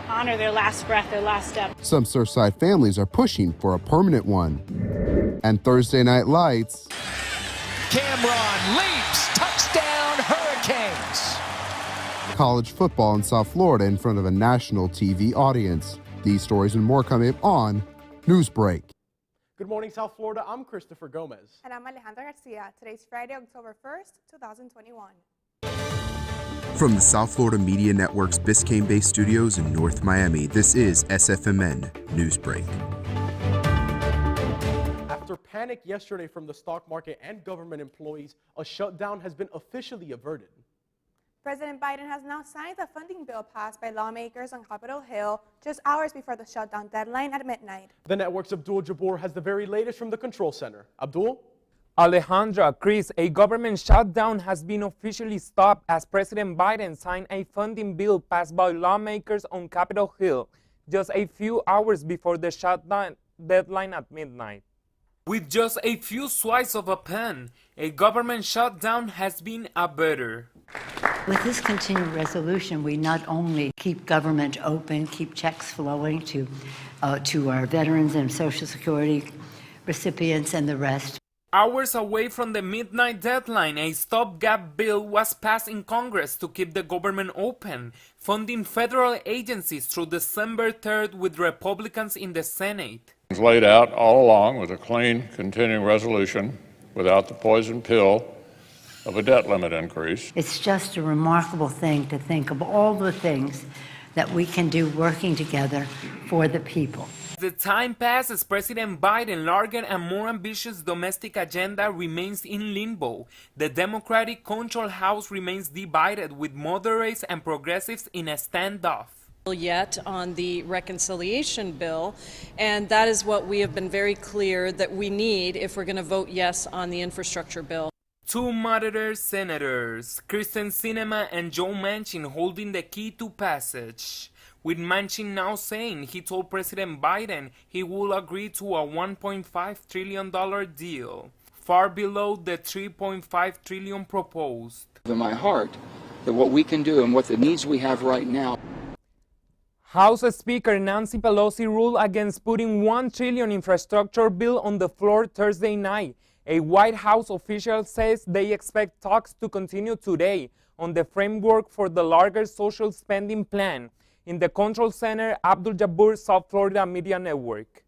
honor their last breath, their last step. Some Surfside families are pushing for a permanent one. And Thursday Night Lights. Cameron leaps, touchdown Hurricanes. College football in South Florida in front of a national TV audience. These stories and more coming up on Newsbreak. Good morning, South Florida. I'm Christopher Gomez. And I'm Alejandra Garcia. Today's Friday, October 1st, 2021. From the South Florida Media Network's Biscayne-based studios in North Miami, this is SFMN Newsbreak. After panic yesterday from the stock market and government employees, a shutdown has been officially averted. President Biden has now signed the funding bill passed by lawmakers on Capitol Hill just hours before the shutdown deadline at midnight. The network's Abdul Jabbour has the very latest from the control center. Abdul? Alejandra, Chris, a government shutdown has been officially stopped as President Biden signed a funding bill passed by lawmakers on Capitol Hill just a few hours before the shutdown deadline at midnight. With just a few swipes of a pen, a government shutdown has been averted. With this continued resolution, we not only keep government open, keep checks flowing to our veterans and Social Security recipients and the rest. Hours away from the midnight deadline, a stopgap bill was passed in Congress to keep the government open, funding federal agencies through December 3rd with Republicans in the Senate. It's laid out all along with a clean, continuing resolution without the poison pill of a debt limit increase. It's just a remarkable thing to think of all the things that we can do working together for the people. As the time passes, President Biden's larger and more ambitious domestic agenda remains in limbo. The Democratic-controlled House remains divided, with moderates and progressives in a standoff. Yet on the reconciliation bill, and that is what we have been very clear that we need if we're going to vote yes on the infrastructure bill. Two moderate senators, Kristen Sinema and Joe Manchin, holding the key to passage, with Manchin now saying he told President Biden he will agree to a $1.5 trillion deal, far below the $3.5 trillion proposed. In my heart, that what we can do and what the needs we have right now. House Speaker Nancy Pelosi ruled against putting $1 trillion infrastructure bill on the floor Thursday night. A White House official says they expect talks to continue today on the framework for the larger social spending plan. In the Control Center, Abdul Jabbour, South Florida Media Network.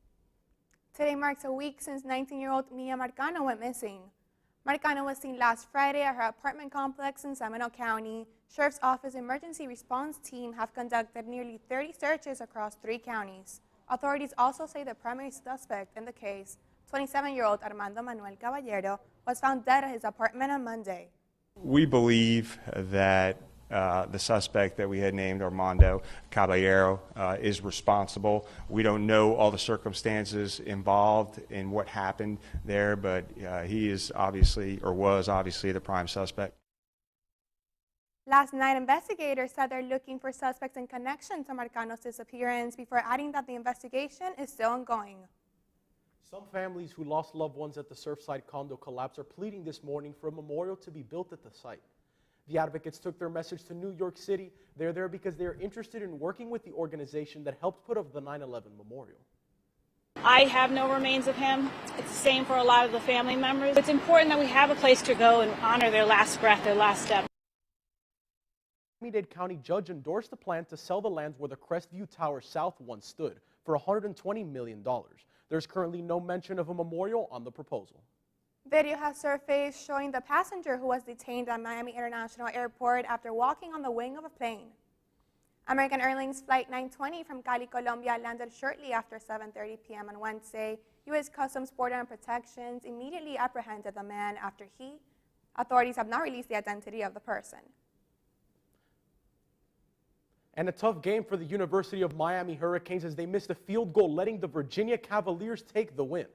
Today marks a week since 19-year-old Mia Marcano went missing. Marcano was seen last Friday at her apartment complex in Seminole County. Sheriff's Office Emergency Response Team have conducted nearly 30 searches across 3 counties. Authorities also say the primary suspect in the case, 27-year-old Armando Manuel Caballero, was found dead at his apartment on Monday. We believe that the suspect that we had named, Armando Caballero, is responsible. We don't know all the circumstances involved in what happened there, but he is obviously, or was obviously, the prime suspect. Last night, investigators said they're looking for suspects in connection to Marcano's disappearance before adding that the investigation is still ongoing. Some families who lost loved ones at the Surfside condo collapse are pleading this morning for a memorial to be built at the site. The advocates took their message to New York City. They're there because they're interested in working with the organization that helped put up the 9/11 memorial. I have no remains of him. It's the same for a lot of the family members. It's important that we have a place to go and honor their last breath, their last step. Miami-Dade County judge endorsed the plan to sell the lands where the Crestview Tower South once stood for $120 million. There's currently no mention of a memorial on the proposal. Video has surfaced showing the passenger who was detained at Miami International Airport after walking on the wing of a plane. American Airlines Flight 920 from Cali, Colombia landed shortly after 7:30 p.m. on Wednesday. U.S. Customs, Border and Protections immediately apprehended the man after authorities have not released the identity of the person. And a tough game for the University of Miami Hurricanes as they missed a field goal, letting the Virginia Cavaliers take the win.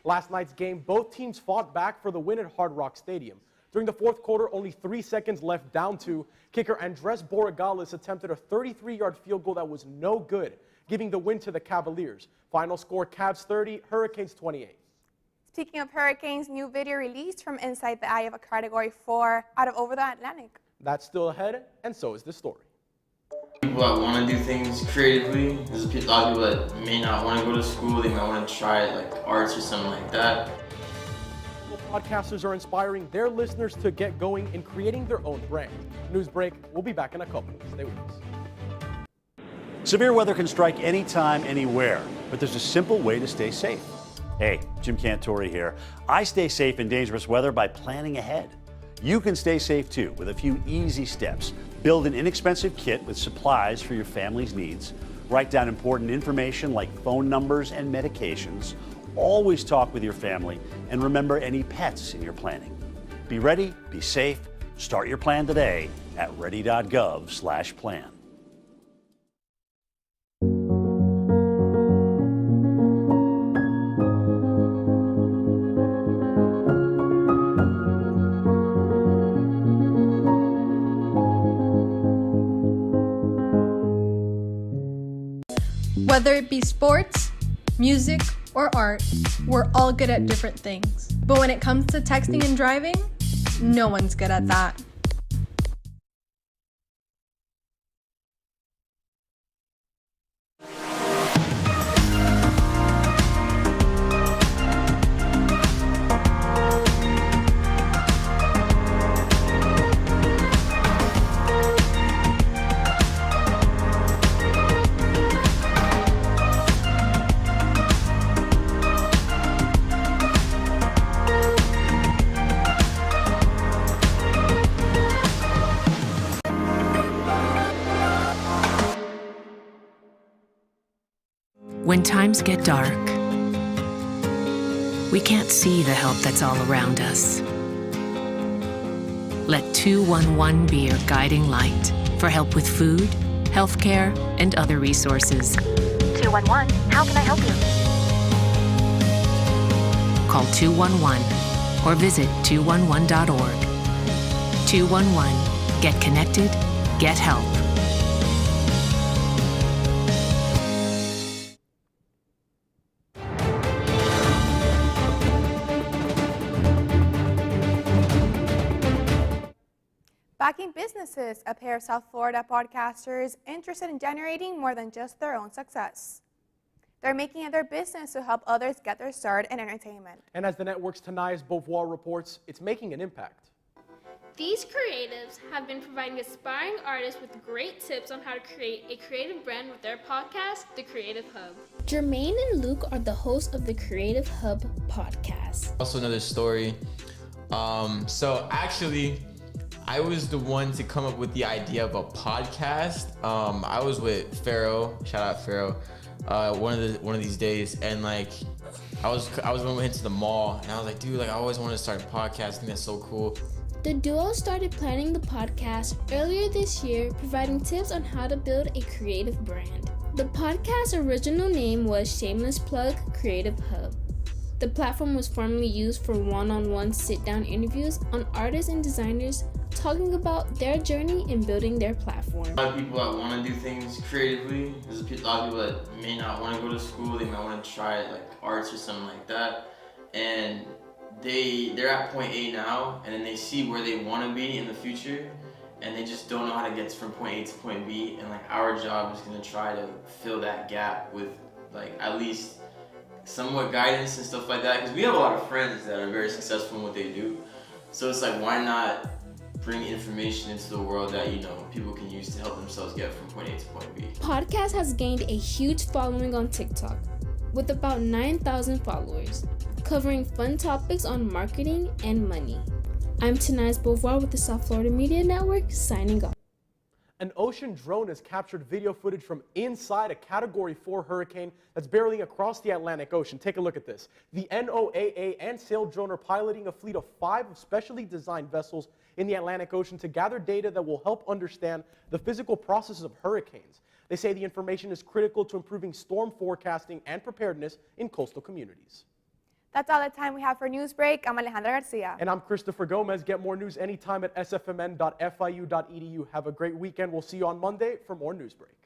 Last night's game, both teams fought back for the win at Hard Rock Stadium. During the fourth quarter, only 3 seconds left, down 2. Kicker Andres Borregales attempted a 33-yard field goal that was no good, giving the win to the Cavaliers. Final score, Cavs 30, Hurricanes 28. Speaking of Hurricanes, new video released from inside the eye of a Category 4 out of over the Atlantic. That's still ahead, and so is this story. People that want to do things creatively. There's a lot of people that may not want to go to school. They might want to try like arts or something like that. Podcasters are inspiring their listeners to get going in creating their own brand. Newsbreak, we'll be back in a couple. Stay with us. Severe weather can strike anytime, anywhere, but there's a simple way to stay safe. Hey, Jim Cantori here. I stay safe in dangerous weather by planning ahead. You can stay safe too with a few easy steps. Build an inexpensive kit with supplies for your family's needs. Write down important information like phone numbers and medications. Always talk with your family and remember any pets in your planning. Be ready, be safe. Start your plan today at ready.gov/plan. Whether it be sports, music, or art, we're all good at different things. But when it comes to texting and driving, no one's good at that. When times get dark, we can't see the help that's all around us. Let 211 be your guiding light for help with food, healthcare, and other resources. 211, how can I help you? Call 211 or visit 211.org. 211, get connected, get help. Backing businesses, a pair of South Florida podcasters interested in generating more than just their own success. They're making it their business to help others get their start in entertainment. And as the network's Tanais Beauvoir reports, it's making an impact. These creatives have been providing aspiring artists with great tips on how to create a creative brand with their podcast, The Creative Hub. Jermaine and Luke are the hosts of the Creative Hub podcast. Also another story. So actually, I was the one to come up with the idea of a podcast. I was with Pharaoh, shout out Pharaoh, one of these days, and like I was when we went to the mall, and I was like, dude, like I always wanted to start a podcast. I think that's so cool. The duo started planning the podcast earlier this year, providing tips on how to build a creative brand. The podcast's original name was Shameless Plug Creative Hub. The platform was formerly used for one-on-one sit-down interviews on artists and designers talking about their journey in building their platform. A lot of people that want to do things creatively. There's a lot of people that may not want to go to school. They might want to try like arts or something like that. And they're at point A now, and then they see where they want to be in the future, and they just don't know how to get from point A to point B. And like our job is going to try to fill that gap with like at least somewhat guidance and stuff like that, because we have a lot of friends that are very successful in what they do. So it's like, why not bring information into the world that, you know, people can use to help themselves get from point A to point B. Podcast has gained a huge following on TikTok with about 9,000 followers, covering fun topics on marketing and money. I'm Tanais Beauvoir with the South Florida Media Network, signing off. An ocean drone has captured video footage from inside a Category 4 hurricane that's barreling across the Atlantic Ocean. Take a look at this. The NOAA and Sail Drone are piloting a fleet of 5 specially designed vessels in the Atlantic Ocean to gather data that will help understand the physical processes of hurricanes. They say the information is critical to improving storm forecasting and preparedness in coastal communities. That's all the time we have for Newsbreak. I'm Alejandra Garcia. And I'm Christopher Gomez. Get more news anytime at sfmn.fiu.edu. Have a great weekend. We'll see you on Monday for more Newsbreak.